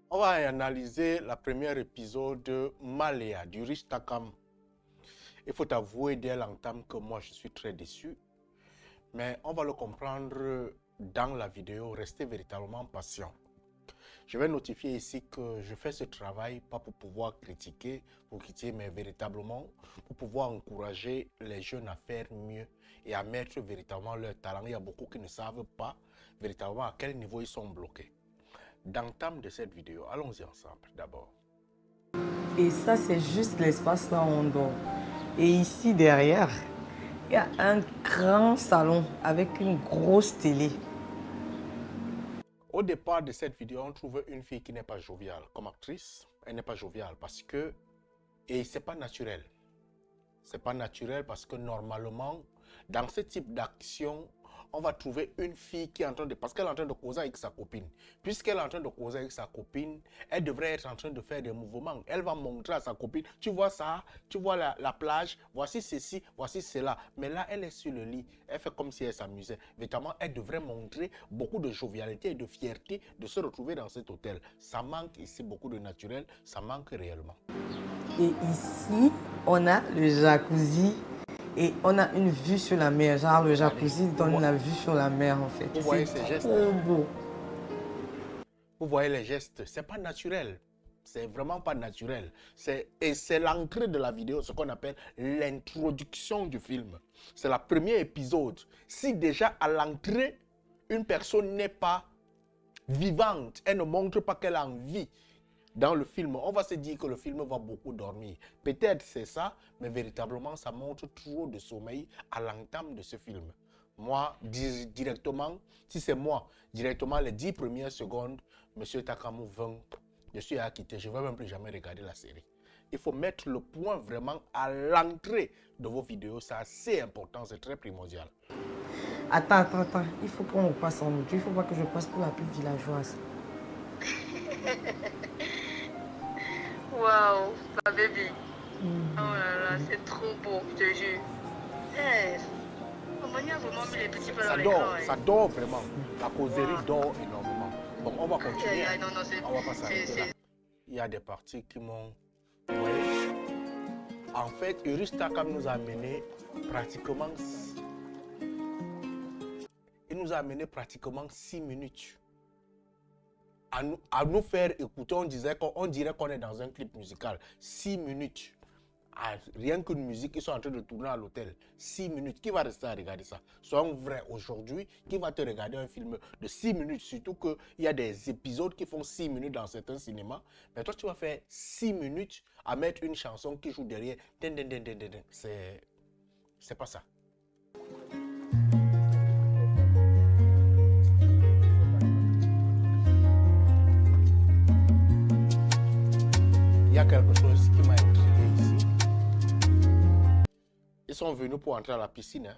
On va analyser la première épisode de Malea du riche Takam. Il faut avouer dès l'entame que moi je suis très déçu. Mais on va le comprendre dans la vidéo. Restez véritablement patient. Je vais notifier ici que je fais ce travail pas pour pouvoir critiquer, mais véritablement pour pouvoir encourager les jeunes à faire mieux et à mettre véritablement leur talent. Il y a beaucoup qui ne savent pas véritablement à quel niveau ils sont bloqués. D'entame de cette vidéo, allons-y ensemble d'abord. Et ça, c'est juste l'espace là où on dort. Et ici, derrière, il y a un grand salon avec une grosse télé. Au départ de cette vidéo, on trouve une fille qui n'est pas joviale. Comme actrice, elle n'est pas joviale parce que... Et c'est pas naturel. C'est pas naturel parce que normalement, dans ce type d'action, on va trouver une fille qui est en train de... Parce qu'elle est en train de causer avec sa copine. Puisqu'elle est en train de causer avec sa copine, elle devrait être en train de faire des mouvements. Elle va montrer à sa copine, tu vois ça, tu vois la plage, voici ceci, voici cela. Mais là, elle est sur le lit. Elle fait comme si elle s'amusait. Évidemment, elle devrait montrer beaucoup de jovialité et de fierté de se retrouver dans cet hôtel. Ça manque ici beaucoup de naturel, ça manque réellement. Et ici, on a le jacuzzi et on a une vue sur la mer. Genre, le jacuzzi donne la vue sur la mer, en fait. Vous voyez ces gestes? Trop beau. Vous voyez les gestes, c'est pas naturel. C'est vraiment pas naturel. Et c'est l'entrée de la vidéo, ce qu'on appelle l'introduction du film. C'est le premier épisode. Si déjà à l'entrée, une personne n'est pas vivante, elle ne montre pas qu'elle a envie dans le film, on va se dire que le film va beaucoup dormir. Peut-être c'est ça, mais véritablement, ça montre trop de sommeil à l'entame de ce film. Moi, directement, si c'est moi, directement les 10 premières secondes, Monsieur Takamu 20, je suis à quitter. Je ne vais même plus jamais regarder la série. Il faut mettre le point vraiment à l'entrée de vos vidéos. C'est assez important, c'est très primordial. Attends. Il faut qu'on passe en autre. Il ne faut pas que je passe pour la plus villageoise. Waouh, ma bébé. Oh là là, c'est trop beau, je te jure. Hey, on a vraiment mis les petits plats dans l'écran. Ça dort vraiment. La causerie dort énormément. Bon, on va continuer. Non, on va pas s'arrêter là. Il y a des parties qui m'ont... Ouais. En fait, Urish Takam nous a amené pratiquement... Il nous a amené pratiquement 6 minutes. À nous faire écouter, on dirait qu'on est dans un clip musical. 6 minutes. Rien qu'une musique, ils sont en train de tourner à l'hôtel. 6 minutes. Qui va rester à regarder ça? Soyons vrais aujourd'hui. Qui va te regarder un film de 6 minutes? Surtout qu'il y a des épisodes qui font 6 minutes dans certains cinémas. Mais toi, tu vas faire 6 minutes à mettre une chanson qui joue derrière. C'est pas ça. Il y a quelque chose qui m'a intrigué ici. Ils sont venus pour entrer à la piscine. Hein.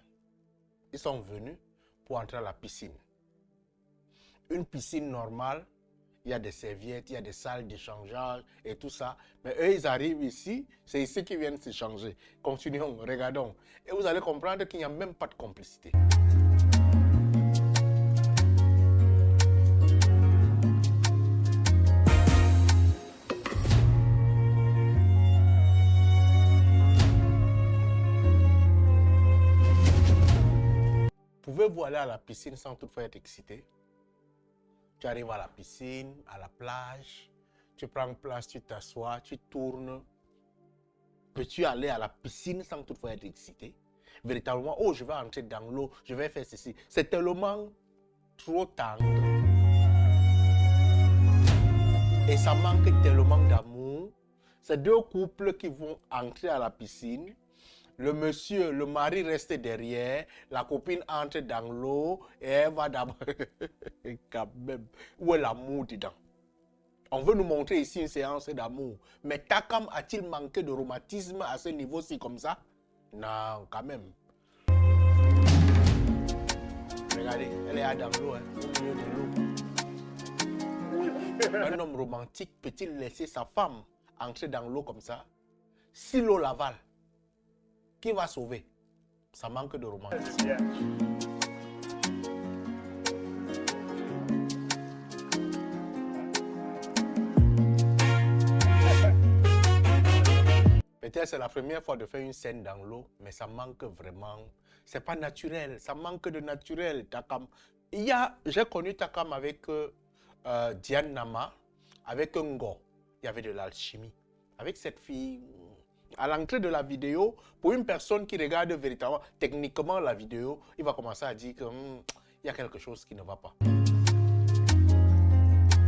Ils sont venus pour entrer à la piscine. Une piscine normale, il y a des serviettes, il y a des salles d'échangeage et tout ça. Mais eux, ils arrivent ici, c'est ici qu'ils viennent s'échanger. Continuons, regardons. Et vous allez comprendre qu'il n'y a même pas de complicité. Pouvez-vous aller à la piscine sans toutefois être excité? Tu arrives à la piscine, à la plage, tu prends place, tu t'assois, tu tournes. Peux-tu aller à la piscine sans toutefois être excité? Véritablement, oh, je vais entrer dans l'eau, je vais faire ceci. C'est tellement trop tendre. Et ça manque tellement d'amour. C'est deux couples qui vont entrer à la piscine. Le monsieur, le mari reste derrière, la copine entre dans l'eau et elle va d'abord... Quand même, où est l'amour dedans? On veut nous montrer ici une séance d'amour. Mais Takam a-t-il manqué de romantisme à ce niveau-ci comme ça? Non, quand même. Regardez, elle est dans l'eau, hein, au milieu de l'eau. Un homme romantique peut-il laisser sa femme entrer dans l'eau comme ça? Si l'eau l'avale, qui va sauver? Ça manque de romantisme. Peut-être c'est la première fois de faire une scène dans l'eau, mais ça manque vraiment. C'est pas naturel, ça manque de naturel. Takam. J'ai connu Takam avec Diane Nama, avec Ngo. Il y avait de l'alchimie. Avec cette fille, à l'entrée de la vidéo, pour une personne qui regarde véritablement, techniquement la vidéo, il va commencer à dire que il y a quelque chose qui ne va pas.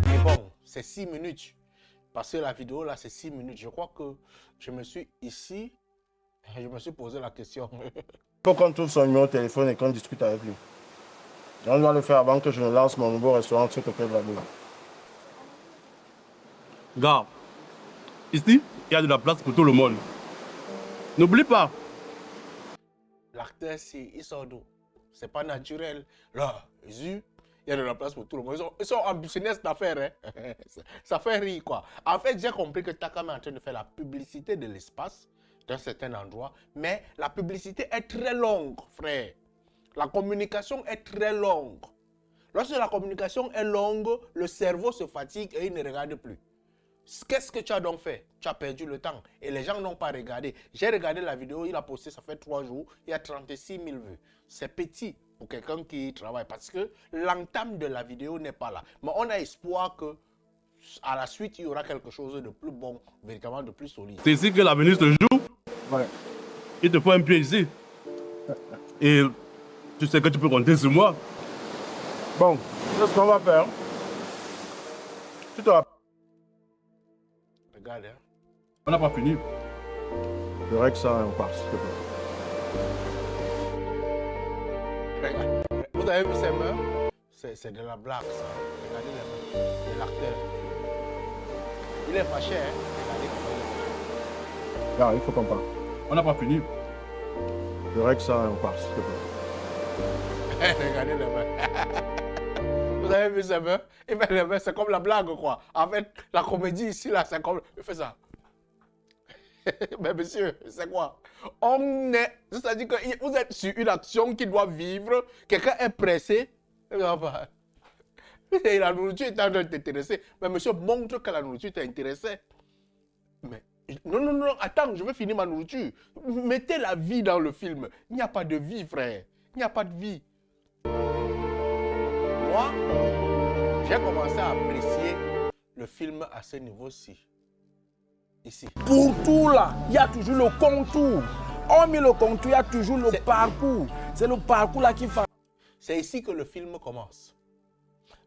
Mais bon, c'est 6 minutes. Parce que la vidéo là, c'est 6 minutes. Je crois que je me suis ici, je me suis posé la question. Il faut qu'on trouve son numéro de téléphone et qu'on discute avec lui. On doit le faire avant que je ne lance mon nouveau restaurant sur le de la boule. Gars, ici, il y a de la place pour tout le monde. N'oublie pas. L'acteur, il sort d'où? C'est pas naturel. Là, Jésus, il y a de la place pour tout le monde. Ils sont ambitionnés cette affaire. Hein? Ça fait rire, quoi. En fait, j'ai compris que Takam est en train de faire la publicité de l'espace d'un certain endroit. Mais la publicité est très longue, frère. La communication est très longue. Lorsque la communication est longue, le cerveau se fatigue et il ne regarde plus. Qu'est-ce que tu as donc fait? Tu as perdu le temps et les gens n'ont pas regardé. J'ai regardé la vidéo, il a posté, ça fait 3 jours, il y a 36 000 vues. C'est petit pour quelqu'un qui travaille parce que l'entame de la vidéo n'est pas là. Mais on a espoir que à la suite, il y aura quelque chose de plus bon, véritablement de plus solide. C'est ici que l'avenir se joue. Ouais. Il te faut un pied ici. Et tu sais que tu peux compter sur moi. Bon, c'est ce qu'on va faire. Tu te rappelles? Regarde, hein. On n'a pas fini. Je règle ça et on part, s'il te plaît. Regarde. Vous avez vu ces mains? C'est de la blague, ça. Regardez les mains de l'acteur. Il est fâché, hein? Regardez comment il est. Là, il faut qu'on parte. On n'a pas fini. Je règle ça et on part, s'il te plaît. Regardez les mains. Vous avez vu ces mains? Il fait les mains, c'est comme la blague, quoi. En fait, la comédie ici, là, c'est comme... Il fait ça. Mais monsieur, c'est quoi? On est... C'est-à-dire que vous êtes sur une action qui doit vivre. Quelqu'un est pressé. Et la nourriture est en train de t'intéresser. Mais monsieur, montre que la nourriture t'intéressait. Mais... Non, attends, je veux finir ma nourriture. Mettez la vie dans le film. Il n'y a pas de vie, frère. Il n'y a pas de vie. Moi, j'ai commencé à apprécier le film à ce niveau-ci. Ici. Pour tout là, il y a toujours le contour. Hormis le contour, il y a toujours le parcours. C'est le parcours là qui fait. C'est ici que le film commence.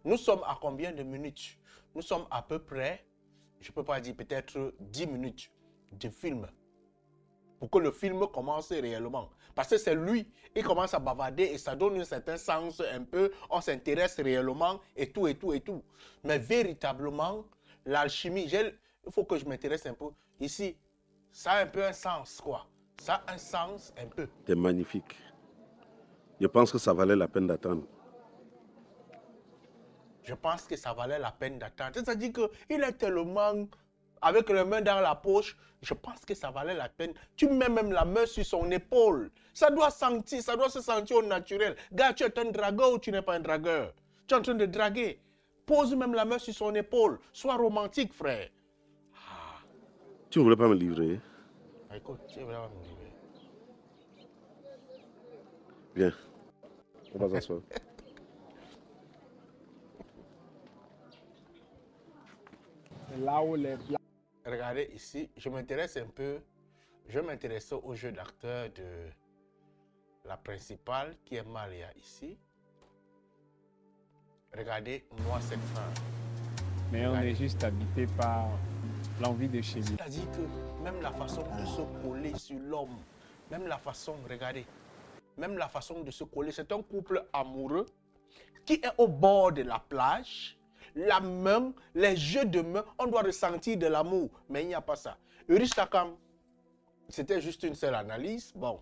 Nous sommes à combien de minutes? Nous sommes à peu près, je ne peux pas dire peut-être 10 minutes de film. Pour que le film commence réellement. Parce que c'est lui, il commence à bavarder et ça donne un certain sens un peu. On s'intéresse réellement et tout. Mais véritablement, l'alchimie, il faut que je m'intéresse un peu. Ici, ça a un peu un sens, quoi. Ça a un sens un peu. C'est magnifique. Je pense que ça valait la peine d'attendre. Je pense que ça valait la peine d'attendre. C'est-à-dire qu'il est tellement avec les mains dans la poche. Je pense que ça valait la peine. Tu mets même la main sur son épaule. Ça doit sentir, ça doit se sentir au naturel. Gars, tu es un dragueur ou tu n'es pas un dragueur? Tu es en train de draguer. Pose même la main sur son épaule. Sois romantique, frère. Tu ne voulais pas me livrer? Écoute, tu es vraiment me livrer. Viens, on va s'asseoir. C'est là où les blagues. Regardez ici, je m'intéresse un peu. Je m'intéresse au jeu d'acteur de la principale qui est Malia ici. Regardez, moi, cette femme. Mais on est juste habité par l'envie de chez lui. C'est-à-dire que même la façon de se coller sur l'homme, même la façon, regardez, même la façon de se coller, c'est un couple amoureux qui est au bord de la plage, la main, les jeux de main, on doit ressentir de l'amour, mais il n'y a pas ça. Ulrich Takam, c'était juste une seule analyse. Bon,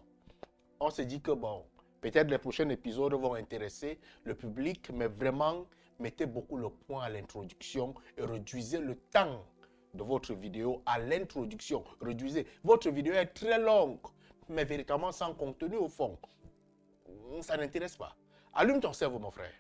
on s'est dit que bon, peut-être les prochains épisodes vont intéresser le public, mais vraiment, mettez beaucoup le point à l'introduction et réduisez le temps de votre vidéo à l'introduction. Réduisez. Votre vidéo est très longue, mais véritablement sans contenu au fond. Ça n'intéresse pas. Allume ton cerveau, mon frère.